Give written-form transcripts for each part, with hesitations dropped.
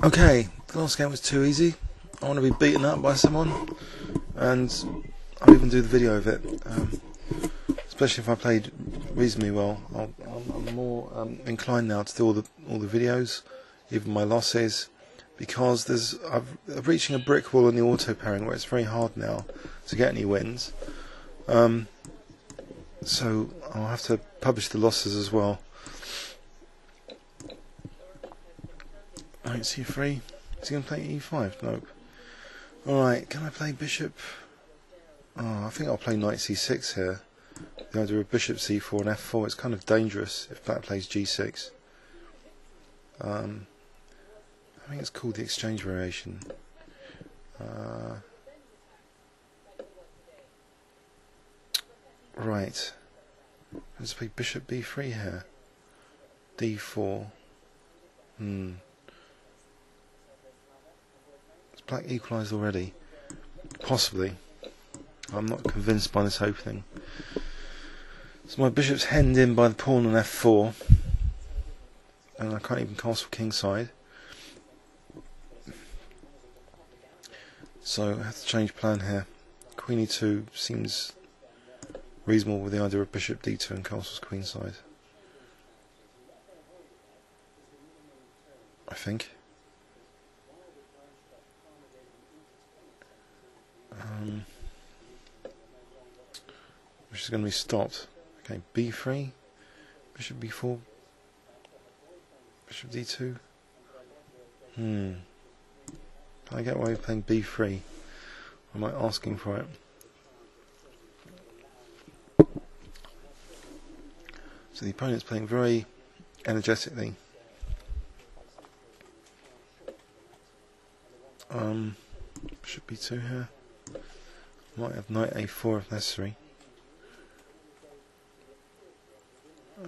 Okay, the last game was too easy. I want to be beaten up by someone, and I'll even do the video of it. Especially if I played reasonably well. I'm more inclined now to do all the videos, even my losses, because I'm reaching a brick wall in the auto pairing where it's very hard now to get any wins. So I'll have to publish the losses as well. Knight C3. Is he going to play E5? Nope. Alright, can I play bishop? Oh, I think I'll play knight C6 here. The idea of bishop C4 and F4 is kind of dangerous if black plays G6. I think it's called the exchange variation. Right. Let's play bishop B3 here. D4. Is black equalised already? Possibly. I'm not convinced by this opening. So my bishop's hemmed in by the pawn on F4, and I can't even castle kingside. So I have to change plan here. Queen E2 seems reasonable with the idea of bishop D2 and castles queenside, I think. Which is going to be stopped. Okay, B3, bishop B4, bishop D2. Can I get away with playing B3? Or am I asking for it? So the opponent's playing very energetically. Bishop B2 here. Might have knight A4 if necessary.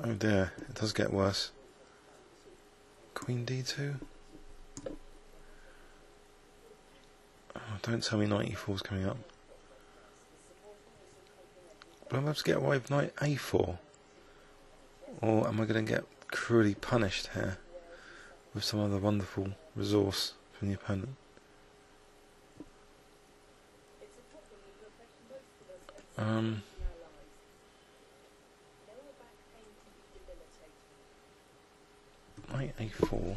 Oh dear, it does get worse. Queen D2. Oh, don't tell me knight E4 is coming up. But I'm about to get away with knight A4. Or am I going to get cruelly punished here with some other wonderful resource from the opponent? Knight A4.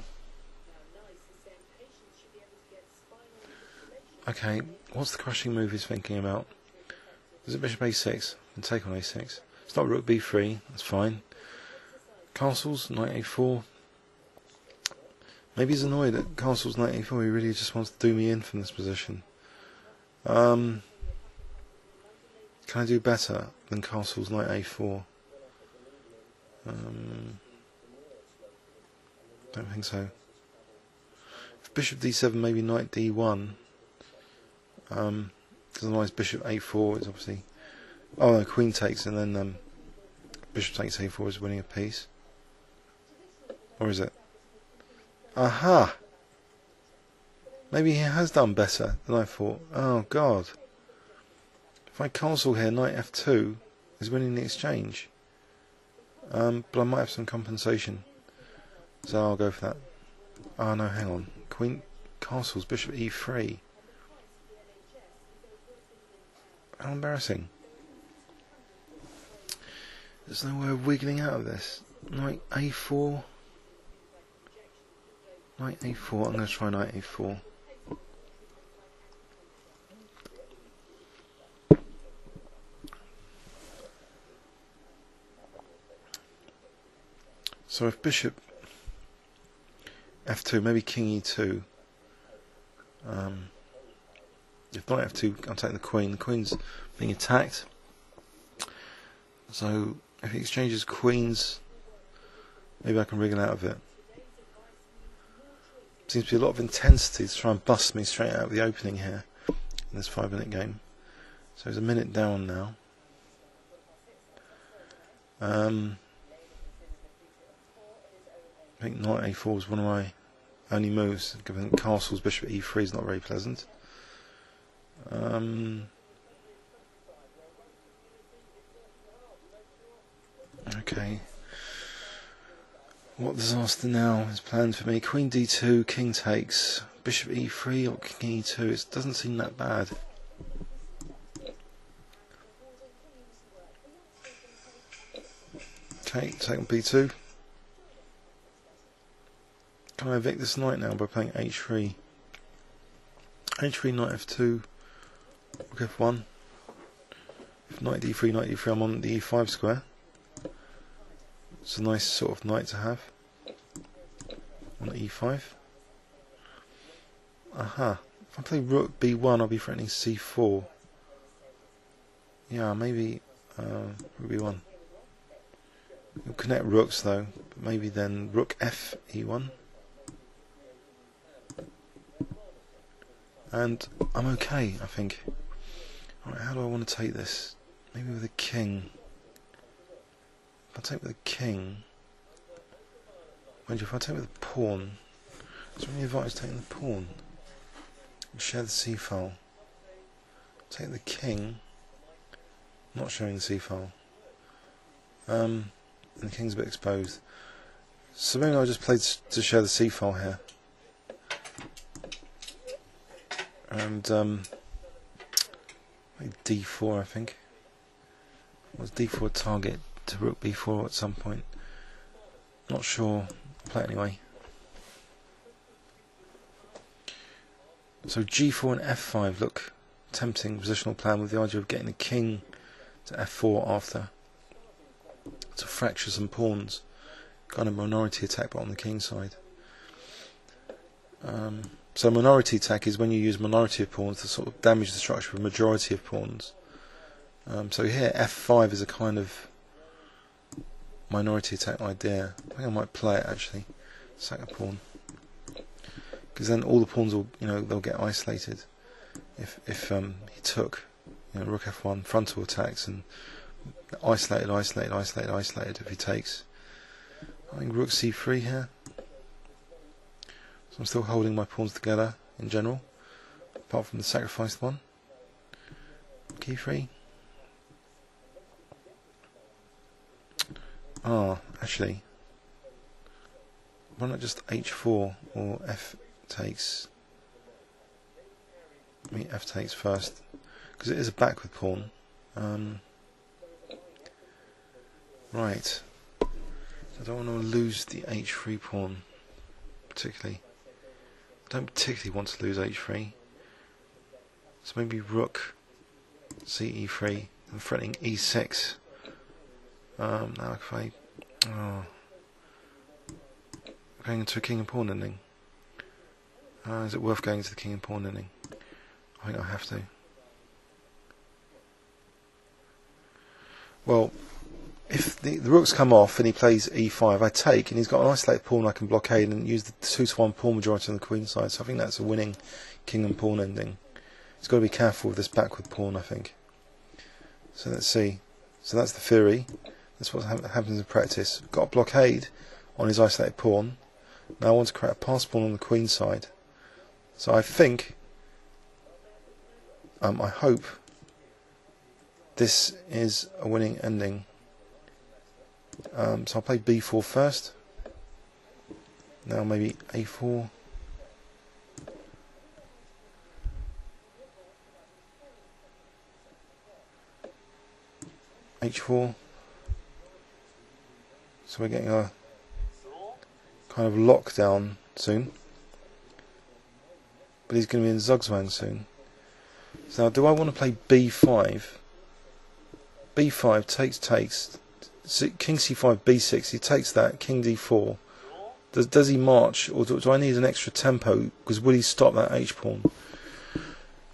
Okay, what's the crushing move he's thinking about? Is it bishop A6 and take on A6? It's not rook B3, that's fine. Castles, knight A4. Maybe he's annoyed at castles, knight A4, he really just wants to do me in from this position. Can I do better than castles, knight A4? Don't think so. If bishop D7, maybe knight D1. Because otherwise bishop A4 is obviously... Oh no, queen takes and then bishop takes A4 is winning a piece. Or is it? Aha! Maybe he has done better than I thought. Oh god. If I castle here, knight F2 is winning the exchange. But I might have some compensation. So I'll go for that. Oh no, hang on. Queen castles, bishop E3. How embarrassing. There's no way of wiggling out of this. Knight A4. Knight A4. I'm going to try knight A4. So if bishop F2, maybe king E2. If knight F2, I'll take the queen. The queen's being attacked. So if he exchanges queens, maybe I can wriggle out of it. Seems to be a lot of intensity to try and bust me straight out of the opening here in this 5-minute game. So it's a minute down now. I think knight A4 is one of my only moves, given that castles, bishop E3 is not very pleasant. Okay. What disaster now is planned for me? Queen d2, king takes, bishop e3 or king e2. It doesn't seem that bad. Okay, take on b2. Can I evict this knight now by playing h3? h3, knight f2, rook f1. If knight d3, I'm on the e5 square. It's a nice sort of knight to have on e5. Aha. If I play rook b1, I'll be threatening c4. Yeah, maybe rook b1. We'll connect rooks though, but maybe then rook f e1. And I'm okay, I think. Alright, how do I want to take this? Maybe with a king. If I take with a king, if I take with a pawn, is there any advantage taking the pawn? Share the c file. Take the king, not showing the c file. And the king's a bit exposed. So maybe I'll just play to share the c file here. And d4, I think. Was d4 target to rook b4 at some point? Not sure. I'll play it anyway. So g4 and f5 look tempting positional plan with the idea of getting the king to f4 after to fracture some pawns. Kind of minority attack but on the king side. So minority attack is when you use minority of pawns to sort of damage the structure of a majority of pawns. So here f5 is a kind of minority attack idea. I think I might play it actually. Sack a pawn. Because then all the pawns will, they'll get isolated. If he took, rook f1 frontal attacks and isolated if he takes. I think rook c3 here. So I'm still holding my pawns together in general, apart from the sacrificed one. Key3. Actually, why not just h4 or f takes? F takes first, because it is a backward pawn. Right. I don't want to lose the h3 pawn, particularly. I don't particularly want to lose h3. So maybe rook ce3. I'm threatening e6. Now if I going into a king and pawn ending. Is it worth going to the king and pawn ending? I think I have to. Well, if the rooks come off and he plays e5, I take, and he's got an isolated pawn I can blockade and use the 2-to-1 pawn majority on the queen side, so I think that's a winning king and pawn ending. He's got to be careful with this backward pawn, I think. So let's see. So that's the theory. That's what happens in practice. Got a blockade on his isolated pawn. Now I want to create a pass pawn on the queen side. So I think, I hope, this is a winning ending. So I'll play b4 first. Now maybe a4. h4. So we're getting a kind of lockdown soon. But he's going to be in Zugzwang soon. So now, do I want to play b5? b5 takes, king c5, b6, he takes that, king d4. Does he march, or do I need an extra tempo? Because will he stop that h-pawn?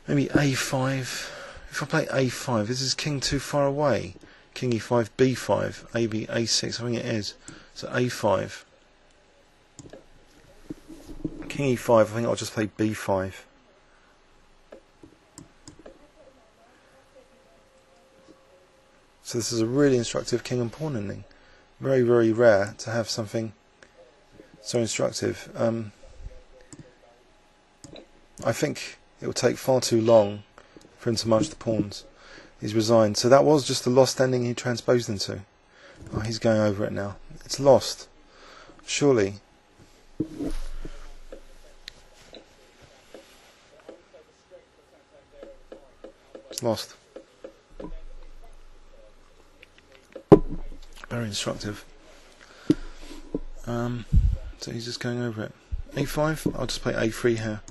Maybe a5. If I play a5, is his king too far away? King e5, b5, ab, a6, I think it is. So a5. King e5, I think I'll just play b5. So this is a really instructive king and pawn ending. Very, very rare to have something so instructive. I think it will take far too long for him to march the pawns. He's resigned. So that was just the lost ending he transposed into. Oh, he's going over it now. It's lost. Surely. It's lost. Very instructive. So he's just going over it. A5, I'll just play A3 here.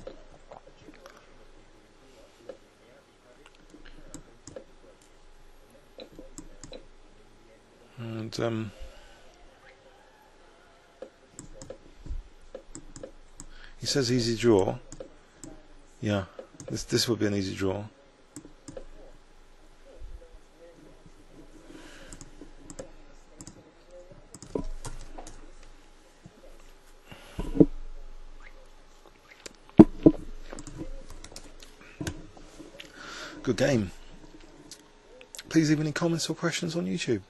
And he says easy draw. Yeah, this would be an easy draw. Good game. Please leave any comments or questions on YouTube.